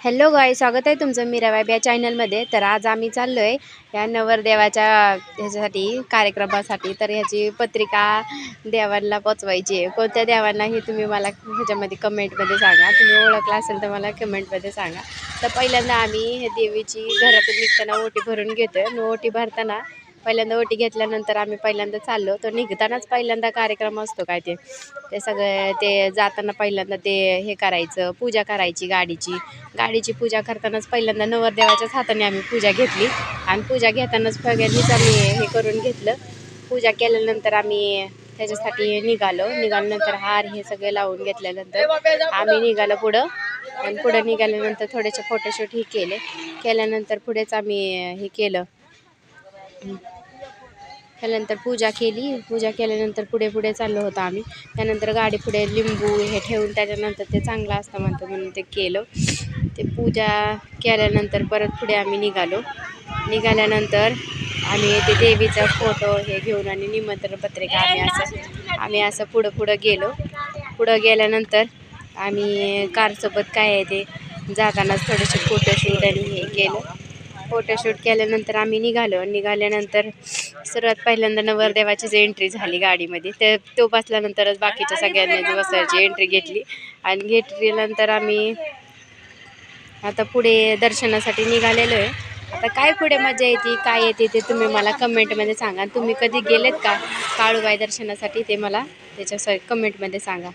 Hello गाय, स्वागत आहे तुमचं मीराबाई या चॅनलमध्ये. तर आज आम्ही चाललो आहे या नवरदेवाच्या ह्याच्यासाठी कार्यक्रमासाठी. तर ह्याची पत्रिका देवांना पोचवायची आहे. कोणत्या देवांना हे तुम्ही मला ह्याच्यामध्ये कमेंटमध्ये सांगा. तुम्ही ओळखला असेल तर मला कमेंटमध्ये सांगा. तर पहिल्यांदा आम्ही देवीची घरातून निघताना ओटी भरून घेतो आहे. ओटी भरताना पहिल्यांदा ओटी घेतल्यानंतर आम्ही पहिल्यांदा चाललो. तर निघतानाच पहिल्यांदा कार्यक्रम असतो काय ते सगळे ते जाताना पहिल्यांदा ते हे करायचं, पूजा करायची गाडीची पूजा करतानाच पहिल्यांदा नवरदेवाच्याच हाताने आम्ही पूजा घेतली. आणि पूजा घेतानाच पहिल्यांदाच आम्ही हे करून घेतलं. पूजा केल्यानंतर आम्ही त्याच्यासाठी निघाल्यानंतर हार हे सगळे लावून घेतल्यानंतर आम्ही निघालो पुढं. आणि पुढं निघाल्यानंतर थोडेसे फोटोशूट हे केल्यानंतर पुढेच आम्ही हे त्यानंतर पूजा केल्यानंतर पुढे चाललो होतो आम्ही. त्यानंतर गाडी पुढे लिंबू हे ठेवून त्याच्यानंतर ते चांगलं असतं म्हणून ते केलं. ते पूजा केल्यानंतर परत पुढे आम्ही निघाल्यानंतर आम्ही ते देवीचा फोटो हे घेऊन आणि निमंत्रण पत्रिका आम्ही असं पुढं गेलो. पुढं गेल्यानंतर आम्ही कारसोबत काय आहे ते जातानाच थोडेसे फोटोशूट आणि हे केलं. फोटोशूट केल्यानंतर आम्ही निघाल्यानंतर सर्वात पहिल्यांदा नवरदेवाचीच एंट्री झाली गाडीमध्ये. तर तो बसल्यानंतरच बाकीच्या सगळ्यांनी बसायची एंट्री घेतली. आणि घेतल्यानंतर आम्ही आता पुढे दर्शनासाठी निघालेलो आहे. आता काय पुढे मजा येते काय येते ते तुम्ही मला कमेंटमध्ये सांगा. तुम्ही कधी गेलेत का काळूबाई दर्शनासाठी ते मला त्याच्या कमेंटमध्ये सांगा.